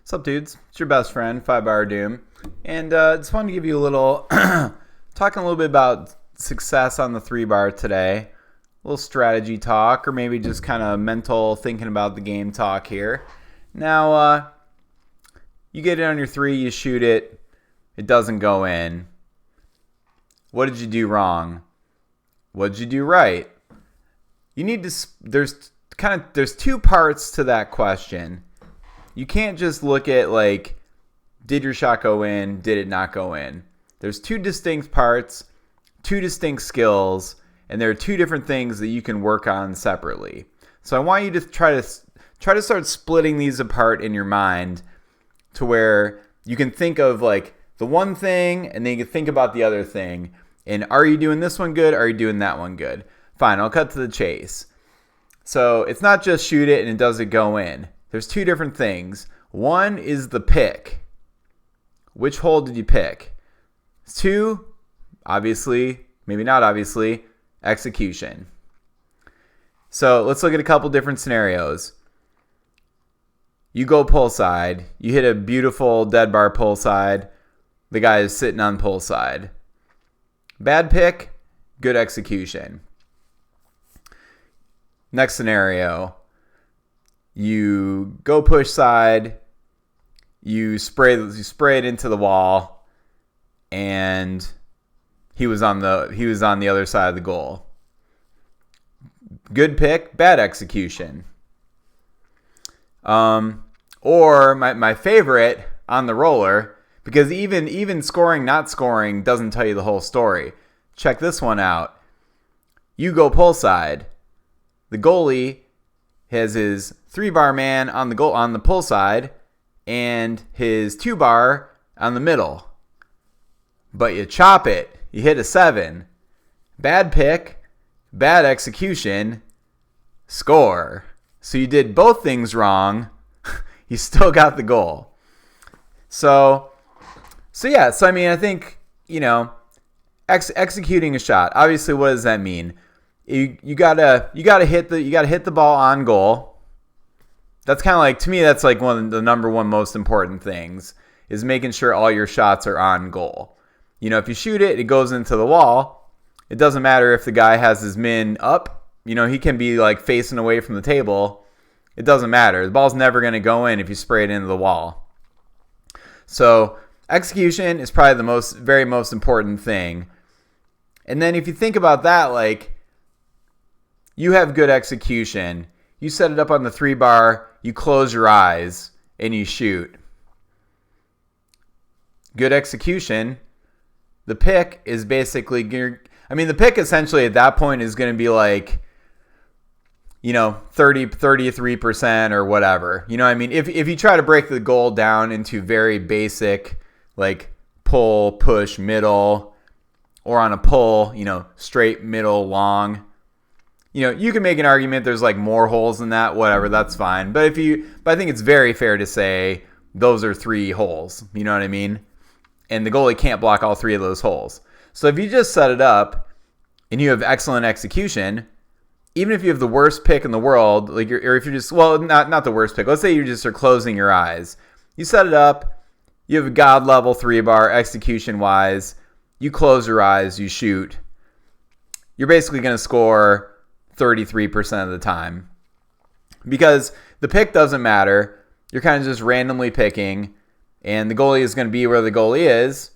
What's up, dudes? It's your best friend, 5 Bar Doom. And just wanted to give you a little, talking a little bit about success on the 3 bar today. A little strategy talk, or maybe just kind of mental thinking about the game talk here. Now, you get it on your 3, you shoot it, it doesn't go in. What did you do wrong? What did you do right? You need to, there's 2 parts to that question. You can't just look at did your shot go in? Did it not go in? There's 2 distinct parts, 2 distinct skills, and there are 2 different things that you can work on separately. So I want you to try to start splitting these apart in your mind to where you can think of the one thing and then you can think about the other thing. And are you doing this one good? Are you doing that one good? Fine, I'll cut to the chase. So it's not just shoot it and it doesn't go in. There's 2 different things. One is the pick. Which hole did you pick? 2, obviously, maybe not obviously, execution. So let's look at a couple different scenarios. You go pull side. You hit a beautiful dead bar pull side. The guy is sitting on pull side. Bad pick, good execution. Next scenario. You go push side, you spray it into the wall, and he was on the other side of the goal. Good pick, bad execution. Or my favorite on the roller, because even scoring, not scoring doesn't tell you the whole story. Check this one out. You go pull side. The goalie has his 3-bar man on the pull side and his 2-bar on the middle. But you chop it. You hit a 7. Bad pick, bad execution, score. So you did both things wrong. You still got the goal. So I mean, I think, executing a shot. Obviously, what does that mean? You gotta hit the ball on goal. That's kind of to me, that's one of the number one most important things is making sure all your shots are on goal. If you shoot it, it goes into the wall. It doesn't matter if the guy has his min up. He can be facing away from the table. It doesn't matter. The ball's never going to go in if you spray it into the wall. So execution is probably the very most important thing. And then if you think about that, you have good execution. You set it up on the 3-bar, you close your eyes, and you shoot. Good execution. The pick is basically, the pick essentially at that point is going to be 33% or whatever. If you try to break the goal down into very basic, pull, push, middle, or on a pull, straight, middle, long. You can make an argument there's more holes than that, whatever, that's fine. But I think it's very fair to say those are 3 holes. You know what I mean? And the goalie can't block all 3 of those holes. So if you just set it up and you have excellent execution, even if you have the worst pick in the world, or if you're just, not the worst pick. Let's say you just are closing your eyes. You set it up, you have a god level 3-bar execution wise, you close your eyes, you shoot. You're basically going to score 33% of the time because the pick doesn't matter. You're kind of just randomly picking and the goalie is going to be where the goalie is.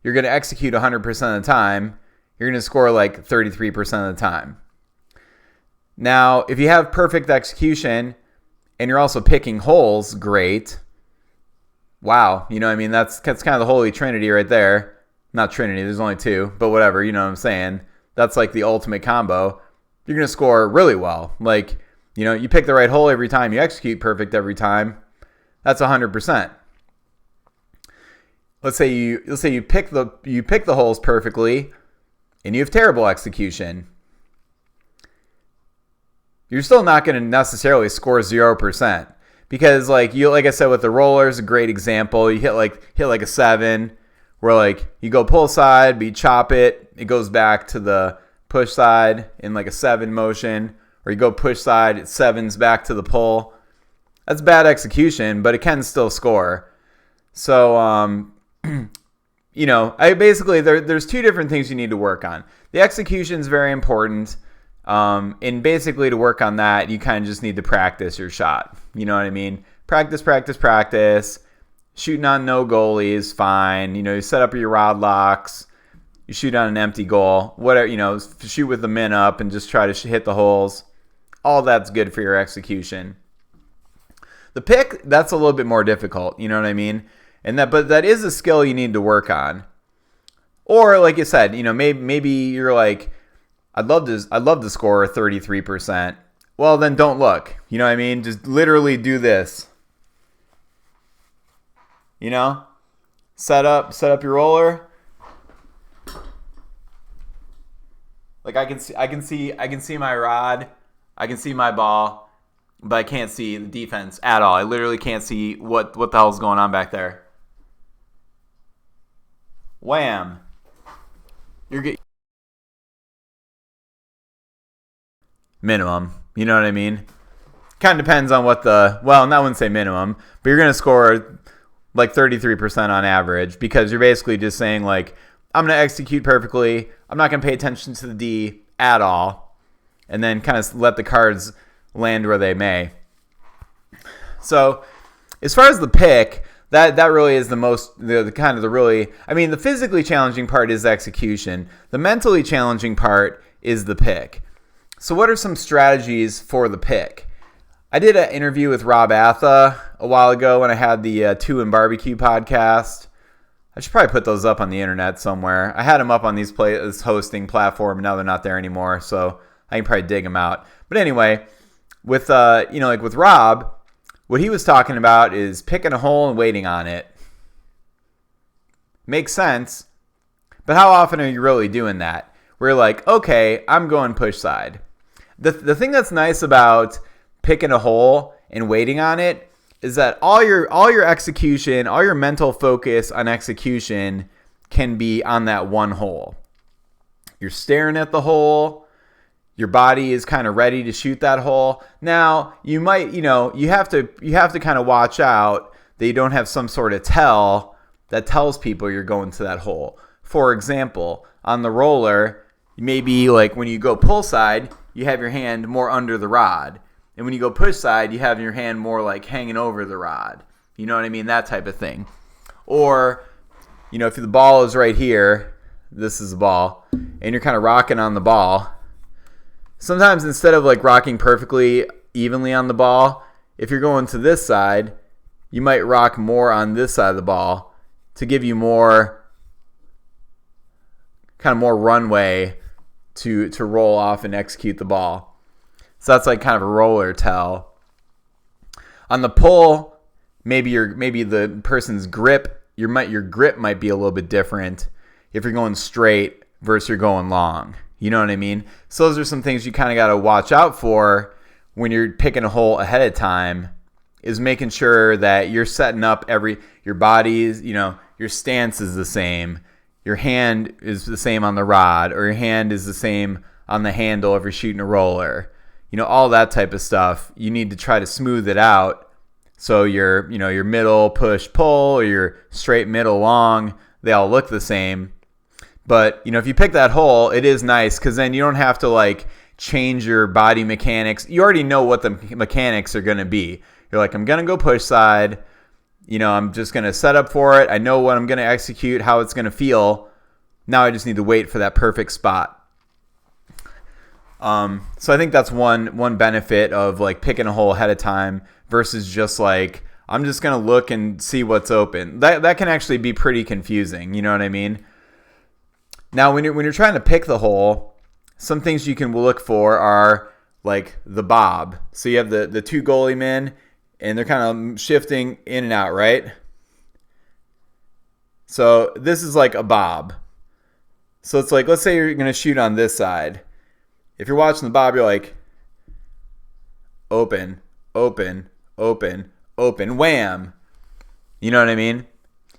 You're going to execute 100% of the time. You're going to score 33% of the time. Now, if you have perfect execution and you're also picking holes, great. Wow. That's kind of the holy trinity right there. Not trinity, there's only 2, but whatever, you know what I'm saying. That's the ultimate combo. You're going to score really well. You pick the right hole every time, you execute perfect every time. That's 100%. Let's say you pick the holes perfectly and you have terrible execution. You're still not going to necessarily score 0% because like I said with the roller is a great example. You hit a 7 where you go pull side, but you chop it, it goes back to the push side in a 7 motion, or you go push side, it 7s back to the pull. That's bad execution, but it can still score. So, I basically, there's two different things you need to work on. The execution is very important. And basically to work on that, you kind of just need to practice your shot. You know what I mean? Practice. Shooting on no goalie is fine. You set up your rod locks. You shoot on an empty goal. Whatever, shoot with the min up and just try to hit the holes. All that's good for your execution. The pick, that's a little bit more difficult. You know what I mean? But that is a skill you need to work on. Or like you said, maybe you're like, I'd love to score 33%. Well, then don't look. You know what I mean? Just literally do this. Set up your roller. Like I can see my rod. I can see my ball, but I can't see the defense at all. I literally can't see what the hell's going on back there. Wham. You're good. Minimum. You know what I mean? Kind of depends on I wouldn't say minimum, but you're going to score like 33% on average because you're basically just saying like, I'm going to execute perfectly. I'm not going to pay attention to the D at all. And then kind of let the cards land where they may. So as far as the pick, that really is the physically challenging part is execution. The mentally challenging part is the pick. So what are some strategies for the pick? I did an interview with Rob Atha a while ago when I had the Two and Barbecue podcast. I should probably put those up on the internet somewhere. I had them up on this hosting platform. Now they're not there anymore, so I can probably dig them out. But anyway, with with Rob, what he was talking about is picking a hole and waiting on it. Makes sense, but how often are you really doing that? We're like, okay, I'm going push side. The thing that's nice about picking a hole and waiting on it is that all your execution, all your mental focus on execution can be on that one hole. You're staring at the hole. Your body is kind of ready to shoot that hole. Now, you might, you have to kind of watch out that you don't have some sort of tell that tells people you're going to that hole. For example, on the roller, maybe like when you go pull side, you have your hand more under the rod. And when you go push side, you have your hand more like hanging over the rod. You know what I mean? That type of thing. Or, if the ball is right here, this is the ball, and you're kind of rocking on the ball. Sometimes instead of like rocking perfectly evenly on the ball, if you're going to this side, you might rock more on this side of the ball to give you more runway to roll off and execute the ball. So that's like kind of a roller tell. On the pull, maybe the person's grip, your grip might be a little bit different if you're going straight versus you're going long. You know what I mean? So those are some things you kind of got to watch out for when you're picking a hole ahead of time, is making sure that you're setting up your body's, your stance is the same. Your hand is the same on the rod, or your hand is the same on the handle if you're shooting a roller. All that type of stuff. You need to try to smooth it out so your middle push pull or your straight middle long, they all look the same. But, if you pick that hole, it is nice because then you don't have to like change your body mechanics. You already know what the mechanics are going to be. You're like, I'm going to go push side. I'm just going to set up for it. I know what I'm going to execute, how it's going to feel. Now I just need to wait for that perfect spot. So I think that's one benefit of like picking a hole ahead of time versus just like, I'm just going to look and see what's open. That can actually be pretty confusing. You know what I mean? Now, when you're trying to pick the hole, some things you can look for are like the bob. So you have the two goalie men, and they're kind of shifting in and out, right? So this is like a bob. So it's like, let's say you're going to shoot on this side. If you're watching the bob, you're like, open, open, open, open, wham. You know what I mean?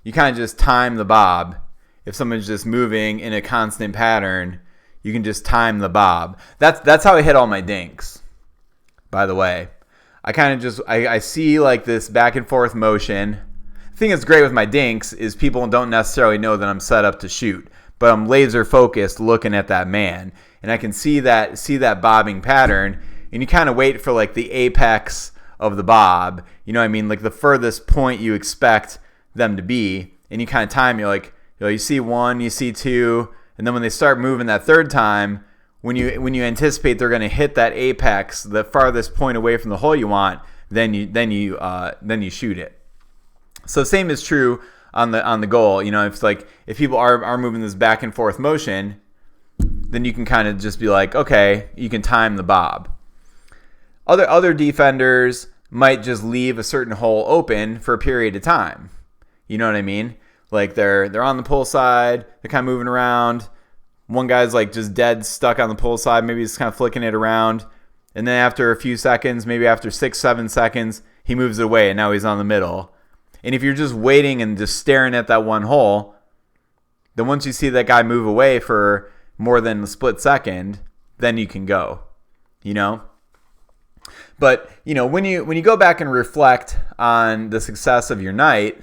You kind of just time the bob. If someone's just moving in a constant pattern, you can just time the bob. That's how I hit all my dinks, by the way. I kind of just, I see like this back and forth motion. The thing that's great with my dinks is people don't necessarily know that I'm set up to shoot, but I'm laser focused looking at that man, and I can see that bobbing pattern, and you kind of wait for like the apex of the bob, you know what I mean, like the furthest point you expect them to be, and you kind of time, you're like, you see one, you see two, and then when they start moving that third time, when you anticipate they're going to hit that apex, the farthest point away from the hole you want, then you shoot it. So same is true on the goal. You know, if people are moving this back and forth motion, then you can kind of just be like, okay, you can time the bob. Other defenders might just leave a certain hole open for a period of time. You know what I mean? Like they're on the pull side, they're kind of moving around. One guy's like just dead stuck on the pull side, maybe he's kind of flicking it around, and then after a few seconds, maybe after 6-7 seconds, he moves it away and now he's on the middle. And if you're just waiting and just staring at that one hole, then once you see that guy move away for more than a split second, then you can go, you know? But, you know, when you go back and reflect on the success of your night,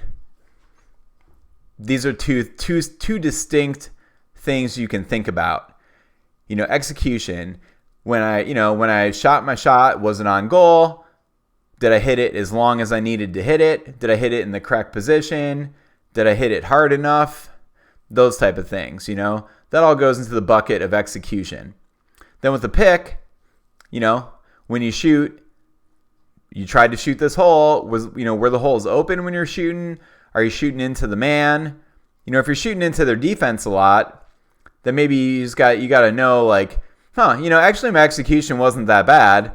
these are two distinct things you can think about. You know, execution. When I shot my shot, was it on goal? Did I hit it as long as I needed to hit it? Did I hit it in the correct position? Did I hit it hard enough? Those type of things, you know. That all goes into the bucket of execution. Then with the pick, you know, when you shoot, you tried to shoot this hole. Were the holes open when you're shooting? Are you shooting into the man? You know, if you're shooting into their defense a lot, then maybe you got to know, like, actually my execution wasn't that bad.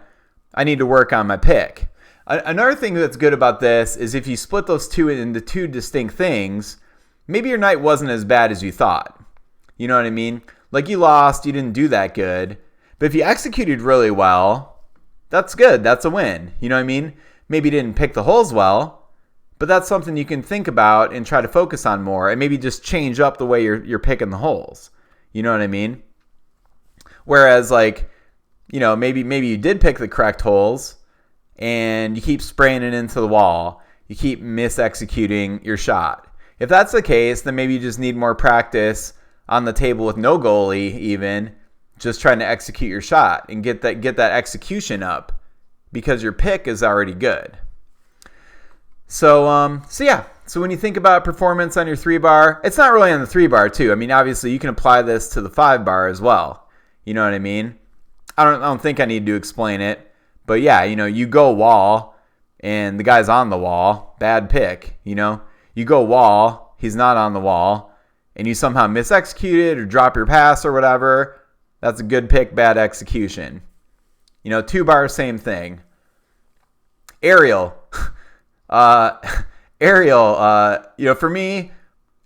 I need to work on my pick. Another thing that's good about this is if you split those two into two distinct things, maybe your night wasn't as bad as you thought. You know what I mean? Like you lost, you didn't do that good. But if you executed really well, that's good. That's a win. You know what I mean? Maybe you didn't pick the holes well, but that's something you can think about and try to focus on more, and maybe just change up the way you're picking the holes. You know what I mean? Whereas, like, you know, maybe you did pick the correct holes and you keep spraying it into the wall. You keep mis-executing your shot. If that's the case, then maybe you just need more practice on the table with no goalie, even just trying to execute your shot and get that execution up, because your pick is already good. So when you think about performance on your 3-bar, it's not really on the 3-bar too. I mean, obviously you can apply this to the 5-bar as well. You know what I mean? I don't think I need to explain it, but yeah, you know, you go wall and the guy's on the wall, bad pick, you know? You go wall, he's not on the wall, and you somehow mis-execute it or drop your pass or whatever, that's a good pick, bad execution. You know, 2-bar, same thing. Aerial. For me,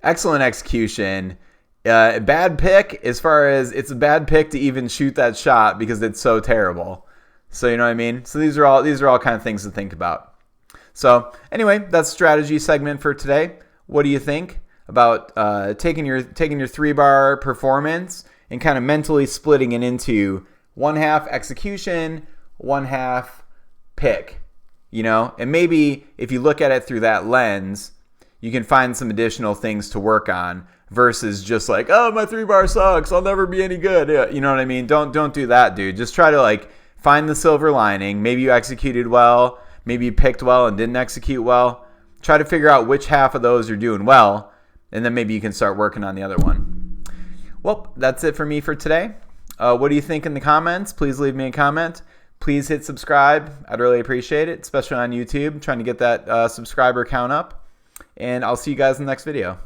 excellent execution. Bad pick as far as it's a bad pick to even shoot that shot because it's so terrible. So you know what I mean? So these are all kind of things to think about. So anyway, that's strategy segment for today. What do you think about taking your 3-bar performance and kind of mentally splitting it into 1/2 execution, 1/2 pick? You know, and maybe if you look at it through that lens, you can find some additional things to work on versus just like, oh, my 3-bar sucks, I'll never be any good. Yeah, you know what I mean? Don't do that, dude. Just try to like find the silver lining. Maybe you executed well, maybe you picked well and didn't execute well. Try to figure out which half of those you're doing well, and then maybe you can start working on the other one. Well, that's it for me for today. What do you think in the comments? Please leave me a comment. Please hit subscribe. I'd really appreciate it, especially on YouTube. I'm trying to get that subscriber count up. And I'll see you guys in the next video.